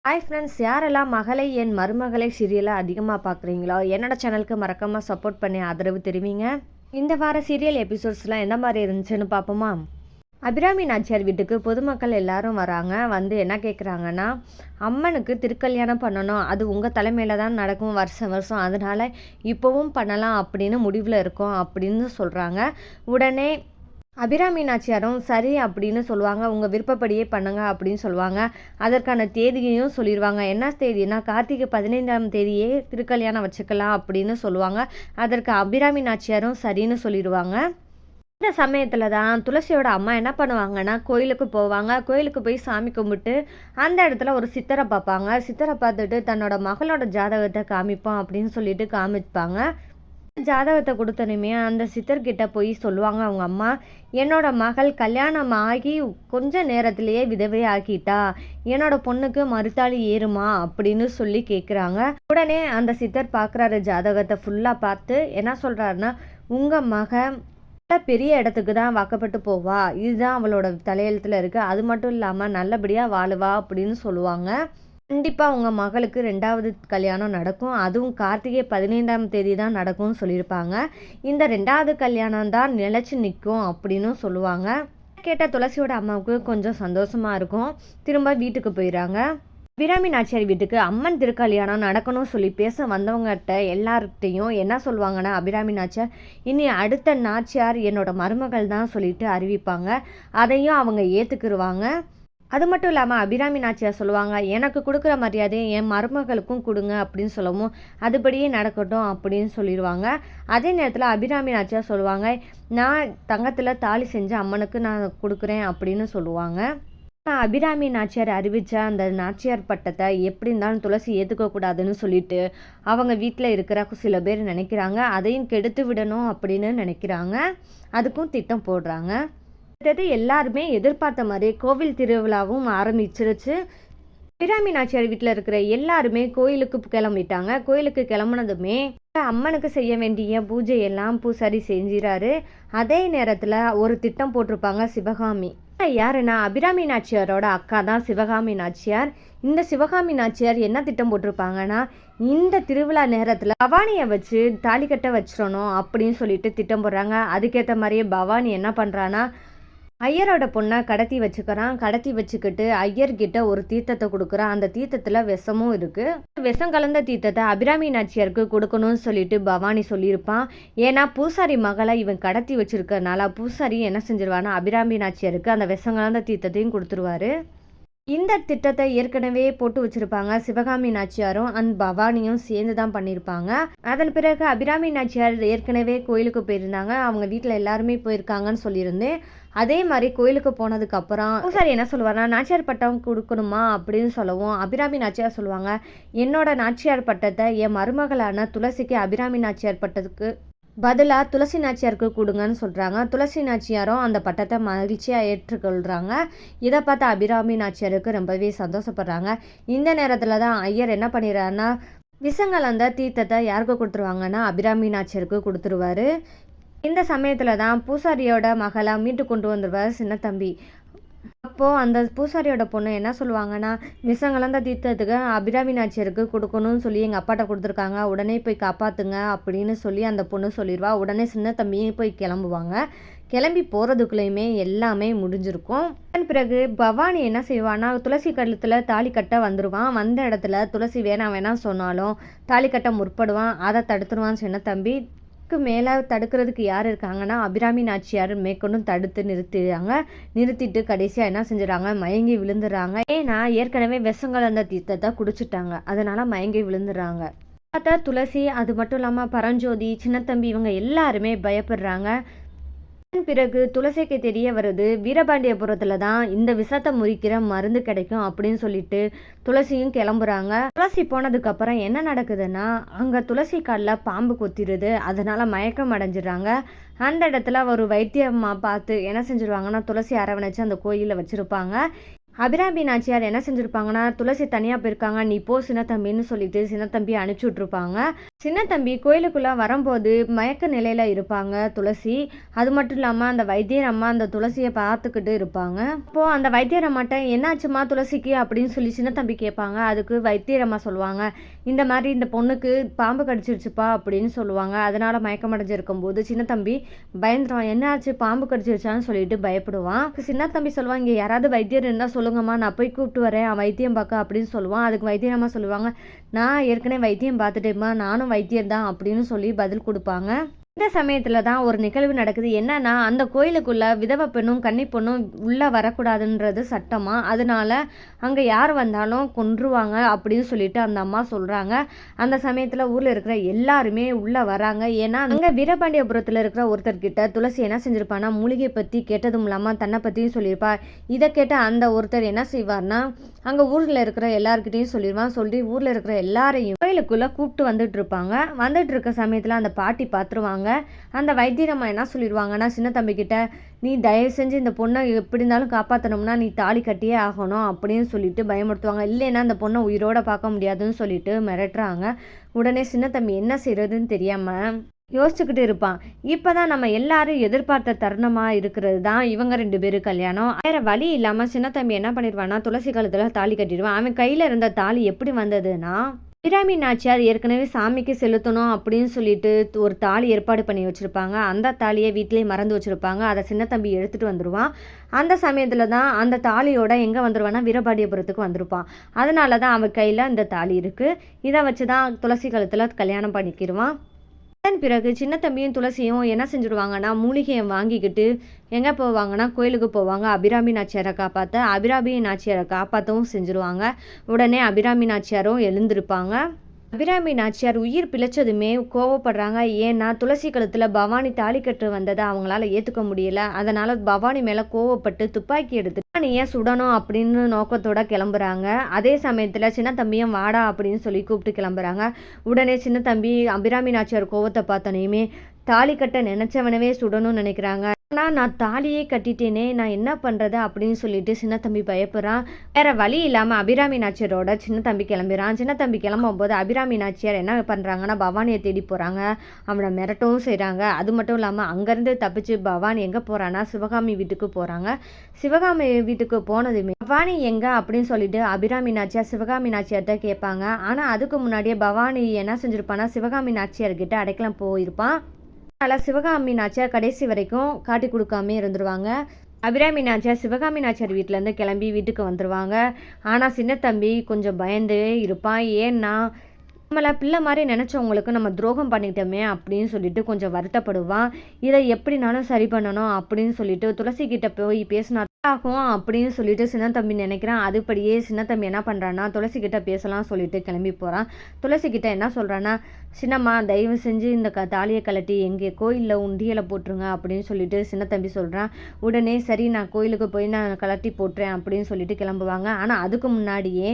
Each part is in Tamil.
ஹாய் ஃப்ரெண்ட்ஸ், யாரெல்லாம் மகளை என் மருமகளை சீரியலை அதிகமாக பார்க்குறீங்களோ என்னோட சேனலுக்கு மறக்காமல் சப்போர்ட் பண்ணி ஆதரவு தெரிவிங்க. இந்த வார சீரியல் எபிசோட்ஸ்லாம் எந்த மாதிரி இருந்துச்சுன்னு பார்ப்போமா? அபிராமி நாச்சியார் வீட்டுக்கு பொதுமக்கள் எல்லாரும் வராங்க. வந்து என்ன கேட்குறாங்கன்னா, அம்மனுக்கு திருக்கல்யாணம் பண்ணணும், அது உங்கள் தலைமையில் தான் நடக்கும் வருஷம் வருஷம், அதனால் இப்போவும் பண்ணலாம் அப்படின்னு முடிவில் இருக்கோம் அப்படின்னு சொல்கிறாங்க. உடனே அபிராமி நாச்சியாரும் சரி அப்படின்னு சொல்லுவாங்க. உங்கள் விருப்பப்படியே பண்ணுங்க அப்படின்னு சொல்லுவாங்க. அதற்கான தேதியையும் சொல்லிடுவாங்க. என்ன தேதினா கார்த்திகை 15ஆம் தேதியே திருக்கல்யாணம் வச்சுக்கலாம் அப்படின்னு சொல்லுவாங்க. அதற்கு அபிராமி நாச்சியாரும் சரின்னு சொல்லிடுவாங்க. இந்த சமயத்தில் தான் துளசியோட அம்மா என்ன பண்ணுவாங்கன்னா, கோயிலுக்கு போவாங்க. கோயிலுக்கு போய் சாமி கும்பிட்டு அந்த இடத்துல ஒரு சித்தரை பார்ப்பாங்க. சித்தரை பார்த்துட்டு தன்னோட மகளோட ஜாதகத்தை காமிப்போம் அப்படின்னு சொல்லிட்டு காமிப்பாங்க. ஜாதகத்தை கொடுத்தனுமே அந்த சித்தர்கிட்ட போய் சொல்லுவாங்க அவங்க அம்மா, என்னோட மகள் கல்யாணம் ஆகி கொஞ்ச நேரத்திலேயே விதவை ஆக்கிட்டா, என்னோட பொண்ணுக்கு மறுத்தாளி ஏறுமா அப்படின்னு சொல்லி கேட்குறாங்க. உடனே அந்த சித்தர் பார்க்குறாரு, ஜாதகத்தை ஃபுல்லாக பார்த்து என்ன சொல்கிறாருன்னா, உங்கள் மக பெரிய இடத்துக்கு தான் வாக்கப்பட்டு போவா, இதுதான் அவளோட தலையெழுத்தில் இருக்குது, அது மட்டும் இல்லாமல் நல்லபடியாக வாழுவா அப்படின்னு சொல்லுவாங்க. கண்டிப்பாக உங்கள் மகளுக்கு 2வது கல்யாணம் நடக்கும், அதுவும் கார்த்திகை 15ஆம் தேதி தான் நடக்கும்னு சொல்லியிருப்பாங்க. இந்த 2வது கல்யாணம் தான் நிலச்சி நிற்கும் அப்படின்னு சொல்லுவாங்க. கேட்ட துளசியோட அம்மாவுக்கு கொஞ்சம் சந்தோஷமாக இருக்கும். திரும்ப வீட்டுக்கு போயிடறாங்க. அபிராமி நாச்சியார் வீட்டுக்கு அம்மன் திருக்கல்யாணம் நடக்கணும்னு சொல்லி பேச வந்தவங்ககிட்ட எல்லார்கிட்டையும் என்ன சொல்லுவாங்கன்னா, அபிராமி நாச்சியார் இனி அடுத்த நாச்சியார் என்னோட மருமகள் தான் சொல்லிட்டு அறிவிப்பாங்க. அதையும் அவங்க ஏற்றுக்குருவாங்க. அது மட்டும் இல்லாமல் அபிராமி நாச்சியார் சொல்லுவாங்க, எனக்கு கொடுக்குற மரியாதையை என் மருமகளுக்கும் கொடுங்க அப்படின்னு சொல்லவும், அதுபடியே நடக்கட்டும் அப்படின்னு சொல்லிடுவாங்க. அதே நேரத்தில் அபிராமி நாச்சியார் சொல்லுவாங்க, நான் தங்கத்தில் தாலி செஞ்சு அம்மனுக்கு நான் கொடுக்குறேன் அப்படின்னு சொல்லுவாங்க. அபிராமி நாச்சியார் அறிவித்த அந்த நாச்சியார் பட்டத்தை எப்படி இருந்தாலும் துளசி ஏற்றுக்கக்கூடாதுன்னு சொல்லிட்டு அவங்க வீட்டில் இருக்கிற சில பேர் நினைக்கிறாங்க. அதையும் கெடுத்து விடணும் அப்படின்னு நினைக்கிறாங்க. அதுக்கும் திட்டம் போடுறாங்க. எல்லாருமே எதிர்பார்த்த மாதிரி கோவில் திருவிழாவும் ஆரம்பிச்சிருச்சு. அபிராமி நாச்சியார் வீட்டில் இருக்கிற எல்லாருமே கோயிலுக்கு கிளம்பிட்டாங்க. கோயிலுக்கு கிளம்புனதுமே அம்மனுக்கு செய்ய வேண்டிய பூஜை எல்லாம் பூசாரி செஞ்சிறாரு. அதே நேரத்தில் ஒரு திட்டம் போட்டிருப்பாங்க சிவகாமி. யாருன்னா அபிராமி நாச்சியாரோட அக்கா தான் சிவகாமி நாச்சியார். இந்த சிவகாமி நாச்சியார் என்ன திட்டம் போட்டிருப்பாங்கன்னா, இந்த திருவிழா நேரத்தில் பவானியை வச்சு தாலி கட்ட வச்சிடணும் அப்படின்னு சொல்லிட்டு திட்டம் போடுறாங்க. அதுக்கேற்ற மாதிரியே பவானி என்ன பண்ணுறான்னா, ஐயரோட பொண்ணை கடத்தி வச்சுக்கிறான். கடத்தி வச்சுக்கிட்டு ஐயர்கிட்ட ஒரு தீர்த்தத்தை கொடுக்குறான். அந்த தீர்த்தத்தில் விஷமும் இருக்குது. விஷம் கலந்த தீர்த்தத்தை அபிராமி நாச்சியாருக்கு கொடுக்கணும்னு சொல்லிட்டு பவானி சொல்லியிருப்பான். ஏன்னா பூசாரி மகளை இவன் கடத்தி வச்சிருக்கனால பூசாரி என்ன செஞ்சிருவானா, அபிராமி நாச்சியாருக்கு அந்த விஷம் கலந்த தீர்த்தத்தையும் கொடுத்துருவாரு. இந்த திட்டத்தை ஏற்கனவே போட்டு வச்சுருப்பாங்க. சிவகாமி நாச்சியாரும் அந்த பவானியும் சேர்ந்து தான் பண்ணியிருப்பாங்க. அதன் பிறகு அபிராமி நாச்சியார் ஏற்கனவே கோயிலுக்கு போயிருந்தாங்க. அவங்க வீட்டில் எல்லாருமே போயிருக்காங்கன்னு சொல்லியிருந்தேன். அதே மாதிரி கோயிலுக்கு போனதுக்கப்புறம் பூசாரி என்ன சொல்லுவார்னா, நாச்சியார் பட்டம் கொடுக்கணுமா அப்படின்னு சொல்லவும் அபிராமி நாச்சியார் சொல்லுவாங்க, என்னோட நாச்சியார் பட்டத்தை என் மருமகளான துளசிக்கு அபிராமி நாச்சியார் பட்டத்துக்கு பதிலாக துளசி நாச்சியாருக்கு கொடுங்கன்னு சொல்கிறாங்க. துளசி நாச்சியாரும் அந்த பட்டத்தை மகிழ்ச்சியாக ஏற்றுக்கொள்கிறாங்க. இதை பார்த்து அபிராமி நாச்சியாருக்கு ரொம்பவே சந்தோஷப்படுறாங்க. இந்த நேரத்தில் தான் ஐயர் என்ன பண்ணிடுறாருன்னா, விஷங்கள் அந்த தீர்த்தத்தை யாருக்கு கொடுத்துருவாங்கன்னா அபிராமி நாச்சியாருக்கு கொடுத்துருவாரு. இந்த சமயத்தில் தான் பூசாரியோட மகளை மீட்டு கொண்டு வந்துடுவார் சின்ன தம்பி. அப்போது அந்த பூசாரியோட பொண்ணு என்ன சொல்லுவாங்கன்னா, விஷங்கலந்த தீர்த்தத்துக்கு அபிராமி நாச்சியாருக்கு கொடுக்கணும்னு சொல்லி எங்கள் அப்பாட்ட கொடுத்துருக்காங்க, உடனே போய் காப்பாற்றுங்க அப்படின்னு சொல்லி அந்த பொண்ணு சொல்லிடுவா. உடனே சின்ன தம்பியும் போய் கிளம்புவாங்க. கிளம்பி போகிறதுக்குள்ளேயுமே எல்லாமே முடிஞ்சிருக்கும். அதன் பிறகு பவானி என்ன செய்வான்னா, துளசி கழுத்தில் தாலி கட்ட வந்துடுவான். வந்த இடத்துல துளசி வேணாம் சொன்னாலும் தாலி கட்ட முற்படுவான். அதை தடுத்துருவான் சின்ன தம்பி. மேலே தடுக்கிறதுக்கு யார் இருக்காங்கன்னா அபிராமி நாச்சியார் மேற்கொண்டும் தடுத்து நிறுத்திட்டு கடைசியாக என்ன செஞ்சுறாங்க, மயங்கி விழுந்துடுறாங்க. ஏன்னா ஏற்கனவே விஷங்கள் அந்த தீர்த்தத்தை குடிச்சிட்டாங்க, அதனால மயங்கி விழுந்துடுறாங்க. பார்த்தா துளசி, அது மட்டும் இல்லாமல் பரஞ்சோதி, சின்னத்தம்பி இவங்க எல்லாருமே பயப்படுறாங்க. பிறகு துளசிக்கு தெரிய வருது, வீரபாண்டியபுரத்தில் தான் இந்த விஷத்தை முறிக்கிற மருந்து கிடைக்கும் அப்படின்னு சொல்லிட்டு துளசியும் கிளம்புறாங்க. துளசி போனதுக்கப்புறம் என்ன நடக்குதுன்னா, அங்கே துளசி காலில் பாம்பு கொத்திடுது. அதனால் மயக்கம் அடைஞ்சிடுறாங்க. அந்த இடத்துல ஒரு வைத்தியம்மா பார்த்து என்ன செஞ்சுருவாங்கன்னா, துளசி அரவணைச்சு அந்த கோயிலில் வச்சுருப்பாங்க. அபிராமி நாச்சியார் என்ன செஞ்சுருப்பாங்கன்னா, துளசி தனியாக போயிருக்காங்க, நீ போ சின்னத்தம்பின்னு சொல்லிட்டு சின்னத்தம்பி அனுப்பிச்சி விட்ருப்பாங்க. சின்ன தம்பி கோயிலுக்குள்ளே வரும்போது மயக்க நிலையில் இருப்பாங்க துளசி. அது மட்டும் இல்லாமல் அந்த வைத்தியர் அம்மா அந்த துளசியை பார்த்துக்கிட்டு இருப்பாங்க. அப்போது அந்த வைத்தியர் அம்மாட்ட என்னாச்சுமா துளசிக்கு அப்படின்னு சொல்லி சின்ன தம்பி கேட்பாங்க. அதுக்கு வைத்தியர் அம்மா சொல்லுவாங்க, இந்த மாதிரி இந்த பொண்ணுக்கு பாம்பு கடிச்சிருச்சுப்பா அப்படின்னு சொல்லுவாங்க. அதனால் மயக்கமடைஞ்சிருக்கும் போது சின்ன தம்பி பயந்துருவான். என்னாச்சு பாம்பு கடிச்சிருச்சான்னு சொல்லிட்டு பயப்படுவான். சின்ன தம்பி சொல்லுவான், இங்கே யாராவது வைத்தியர் இருந்தால் சொல்லுங்கம்மா, நான் போய் கூப்பிட்டு வரேன் வைத்தியம் பார்க்க அப்படின்னு சொல்லுவான். அதுக்கு வைத்தியர் அம்மா சொல்லுவாங்க, நான் ஏற்கனவே வைத்தியம் பார்த்துட்டேம்மா, நானும் வைத்தியர் தான் அப்படின்னு சொல்லி பதில் கொடுப்பாங்க. இந்த சமயத்தில் தான் ஒரு நிகழ்வு நடக்குது. என்னன்னா அந்த கோயிலுக்குள்ள விதவை பெண்ணும் கன்னி பொண்ணும் உள்ளே வரக்கூடாதுன்றது சட்டமாக, அதனால அங்கே யார் வந்தாலும் கொன்றுவாங்க அப்படின்னு சொல்லிட்டு அந்த அம்மா சொல்கிறாங்க. அந்த சமயத்தில் ஊரில் இருக்கிற எல்லாருமே உள்ளே வராங்க. ஏன்னா அங்கே வீரபாண்டியபுரத்தில் இருக்கிற ஒருத்தர்கிட்ட துளசி என்ன செஞ்சிருப்பான்னா மூலிகை பற்றி கேட்டதும் இல்லாமல் தன்னை பற்றியும் சொல்லியிருப்பா. இதை கேட்ட அந்த ஒருத்தர் என்ன செய்வார்னா அங்கே ஊரில் இருக்கிற எல்லாருக்கிட்டையும் சொல்லிடுவான். சொல்லி ஊரில் இருக்கிற எல்லாரையும் கோயிலுக்குள்ளே கூப்பிட்டு வந்துட்டு இருப்பாங்க. வந்துட்டு இருக்க சமயத்தில் அந்த பாட்டி பார்த்துருவாங்க. அந்த வைத்தியரம்மா என்ன சொல்லிடுவாங்கன்னா சின்ன தம்பிக்கிட்ட, நீ தயவு செஞ்சு இந்த பொண்ணை எப்படி இருந்தாலும் காப்பாற்றணும்னா நீ தாலி கட்டியே ஆகணும் அப்படின்னு சொல்லிட்டு பயமுறுத்துவாங்க. இல்லைன்னா அந்த பொண்ணை உயிரோட பார்க்க முடியாதுன்னு சொல்லிட்டு மிரட்டுறாங்க. உடனே சின்ன தம்பி என்ன செய்யறதுன்னு தெரியாமல் யோசிச்சுக்கிட்டு இருப்பான். இப்போ தான் நம்ம எல்லாரும் எதிர்பார்த்த தருணமாக இருக்கிறது தான் இவங்க 2 பேரும் கல்யாணம். வேற வழி இல்லாமல் சின்ன தம்பி என்ன பண்ணிடுவான்னா துளசி கழுத்தில் தாலி கட்டிடுவான். அவன் கையில் இருந்த தாலி எப்படி வந்ததுன்னா அபிராமி நாச்சியார் ஏற்கனவே சாமிக்கு செலுத்தணும் அப்படின்னு சொல்லிட்டு ஒரு தாலி ஏற்பாடு பண்ணி வச்சுருப்பாங்க. அந்த தாலியை வீட்டிலேயே மறந்து வச்சுருப்பாங்க. அதை சின்ன தம்பி எடுத்துகிட்டு வந்துடுவான். அந்த சமயத்தில் தான் அந்த தாலியோட எங்கே வந்துடுவான்னா வீரபாண்டியபுரத்துக்கு வந்திருப்பான். அதனால தான் அவன் கையில் இந்த தாலி இருக்குது. இதை வச்சு தான் துளசி கழுத்தில் கல்யாணம் பண்ணிக்கிடுவான். அதன் பிறகு சின்ன தம்பியும் துளசியும் என்ன செஞ்சுடுவாங்கன்னா மூலிகையை வாங்கிக்கிட்டு எங்கே போவாங்கன்னா கோயிலுக்கு போவாங்க. அபிராமி நாச்சியாரை காப்பாற்ற, அபிராமி நாச்சியாரை காப்பாற்றவும் செஞ்சுருவாங்க. உடனே அபிராமி நாச்சியாரும் எழுந்திருப்பாங்க. அபிராமி நாச்சியார் உயிர் பிழைச்சதுமே கோவப்படுறாங்க. ஏன்னா துளசி கழுத்தில் பவானி தாலி கட்டு வந்ததை அவங்களால ஏற்றுக்க முடியல. அதனால் பவானி மேலே கோவப்பட்டு துப்பாக்கி எடுத்து பவானியை சுடணும் அப்படின்னு நோக்கத்தோட கிளம்புறாங்க. அதே சமயத்தில் சின்ன தம்பியும் வாடா அப்படின்னு சொல்லி கூப்பிட்டு கிளம்புறாங்க. உடனே சின்ன தம்பி அபிராமி நாச்சியார் கோவத்தை பார்த்தோன்னே தாலி கட்ட நினச்சவனவே சுடணும்னு நினைக்கிறாங்க. ஆனால் நான் தாலியே கட்டிட்டேனே, நான் என்ன பண்ணுறது அப்படின்னு சொல்லிட்டு சின்ன தம்பி பயப்படுறான். வேறு வழி இல்லாமல் அபிராமி நாச்சியாரோட சின்ன தம்பி கிளம்பிறான். சின்ன தம்பி கிளம்பும்போது அபிராமி நாச்சியார் என்ன பண்ணுறாங்கன்னா பவானியை தேடி போகிறாங்க. அவனை மிரட்டவும் செய்கிறாங்க. அது மட்டும் இல்லாமல் அங்கேருந்து தப்பிச்சு பவானி எங்கே போகிறான்னா சிவகாமி வீட்டுக்கு போகிறாங்க. சிவகாமி வீட்டுக்கு போனதுமே பவானி எங்கே அப்படின்னு சொல்லிட்டு அபிராமி நாச்சியார் சிவகாமி நாச்சியார்கிட்ட கேட்பாங்க. ஆனால் அதுக்கு முன்னாடியே பவானி என்ன செஞ்சுருப்பான்னா சிவகாமி நாச்சியார்கிட்ட அடைக்கலம் போயிருப்பான். அதனால் சிவகாமி நாச்சியார் கடைசி வரைக்கும் காட்டி கொடுக்காம இருந்துருவாங்க. அபிராமி நாச்சியார் சிவகாமி நாச்சியார் வீட்டிலேருந்து கிளம்பி வீட்டுக்கு வந்துடுவாங்க. ஆனால் சின்ன தம்பி கொஞ்சம் பயந்தே இருப்பான். ஏன்னா நம்மளை பிள்ளை மாதிரி நினச்சவங்களுக்கு நம்ம துரோகம் பண்ணிட்டோமே அப்படின்னு சொல்லிட்டு கொஞ்சம் வருத்தப்படுவான். இதை எப்படினாலும் சரி பண்ணணும் அப்படின்னு சொல்லிட்டு துளசிக்கிட்ட போய் பேசினா ஆகும் அப்படின்னு சொல்லிட்டு சின்ன தம்பி நினைக்கிறான். அதுபடியே சின்ன தம்பி என்ன பண்ணுறான்னா துளசிக்கிட்ட பேசலாம் சொல்லிட்டு கிளம்பி போகிறான். துளசிக்கிட்ட என்ன சொல்கிறான்னா, சின்னம்மா தயவு செஞ்சு இந்த தாலியை கலட்டி எங்கள் கோயிலில் உண்டியலை போட்டுருங்க அப்படின்னு சொல்லிட்டு சின்ன தம்பி சொல்கிறான். உடனே சரி நான் கோயிலுக்கு போய் நான் கலட்டி போட்டுறேன் அப்படின்னு சொல்லிட்டு கிளம்புவாங்க. ஆனால் அதுக்கு முன்னாடியே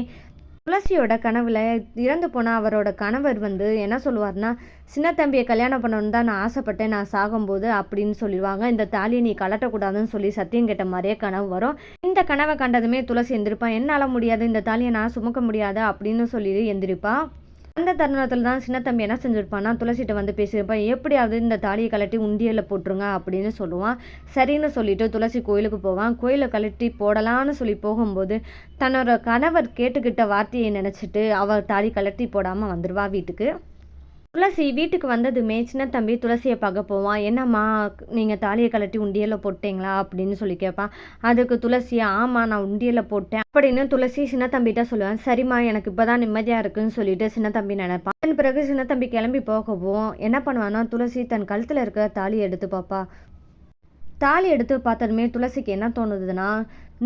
துளசியோட கனவுல இறந்து போனால் அவரோட கணவர் என்ன சொல்லுவார்னா, சின்ன தம்பியை கல்யாணம் பண்ணணுன்னு தான் நான் ஆசைப்பட்டேன் நான் சாகும்போது அப்படின்னு சொல்லிடுவாங்க. இந்த தாலியை நீ கலட்டக்கூடாதுன்னு சொல்லி சத்தியம் கேட்ட மாதிரியே கனவு வரும். இந்த கனவை கண்டதுமே துளசி எந்திரிப்பான். என்னால் முடியாது, இந்த தாலியை நான் சுமக்க முடியாது அப்படின்னு சொல்லி எந்திரிப்பான். அந்த தருணத்தில் தான் சின்ன தம்பி என்ன செஞ்சுருப்பான்னா துளசிட்ட பேசியிருப்பான். எப்படியாவது இந்த தாலியை கலட்டி உண்டியலில் போட்டுருங்க அப்படின்னு சொல்லுவான். சரின்னு சொல்லிட்டு துளசி கோயிலுக்கு போவான். கோயிலை கலட்டி போடலான்னு சொல்லி போகும்போது தன்னோட கணவர் கேட்டுக்கிட்ட வார்த்தையை நினச்சிட்டு அவள் தாலி கலட்டி போடாமல் வந்துடுவா வீட்டுக்கு. துளசி வீட்டுக்கு வந்ததுமே சின்ன தம்பி துளசியை பார்க்க போவான். என்னம்மா நீங்கள் தாலியை கலட்டி உண்டியலில் போட்டீங்களா அப்படின்னு சொல்லி கேட்பான். அதுக்கு துளசி ஆமாம் நான் உண்டியலில் போட்டேன் அப்படின்னு துளசி சின்ன தம்பிகிட்ட சொல்லுவேன். சரிம்மா எனக்கு இப்போ தான் நிம்மதியாக இருக்குன்னு சொல்லிட்டு சின்ன தம்பி நினைப்பான். அதன் பிறகு சின்ன தம்பி கிளம்பி போகவும் என்ன பண்ணுவான்னா துளசி தன் கழுத்தில் இருக்க தாலியை எடுத்து பார்ப்பா. தாலி எடுத்து பார்த்ததுமே துளசிக்கு என்ன தோணுதுன்னா,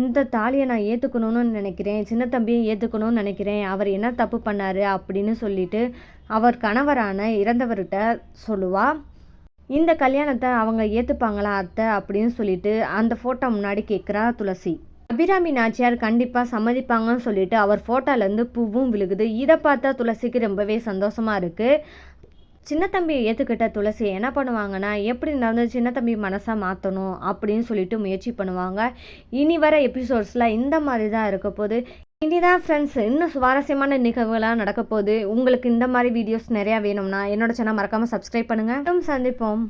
இந்த தாலியை நான் ஏற்றுக்கணும்னு நினைக்கிறேன், சின்ன தம்பியை ஏற்றுக்கணும்னு நினைக்கிறேன், அவர் என்ன தப்பு பண்ணார் அப்படின்னு சொல்லிட்டு அவர் கணவரான இறந்தவர்கிட்ட சொல்லுவா. இந்த கல்யாணத்தை அவங்க ஏற்றுப்பாங்களா அத்தை அப்படின்னு சொல்லிட்டு அந்த ஃபோட்டோ முன்னாடி கேட்குறா துளசி. அபிராமி நாச்சியார் கண்டிப்பாக சம்மதிப்பாங்கன்னு சொல்லிட்டு அவர் ஃபோட்டோலேருந்து பூவும் விழுகுது. இதை பார்த்தா துளசிக்கு ரொம்பவே சந்தோஷமாக இருக்குது. சின்ன தம்பியை ஏற்றுக்கிட்ட துளசி என்ன பண்ணுவாங்கன்னா, எப்படி இருந்தாலும் சின்ன தம்பி மனசாக மாற்றணும் அப்படின்னு சொல்லிட்டு முயற்சி பண்ணுவாங்க. இனி வர எபிசோட்ஸில் இந்த மாதிரி தான் இருக்க போது. இனிதான் ஃப்ரெண்ட்ஸ், இன்னும் சுவாரஸ்யமான நிகழ்வுகளாக நடக்க போகுது. உங்களுக்கு இந்த மாதிரி வீடியோஸ் நிறையா வேணும்னா என்னோட சேனல் மறக்காமல் சப்ஸ்கிரைப் பண்ணுங்கள். சந்திப்போம்.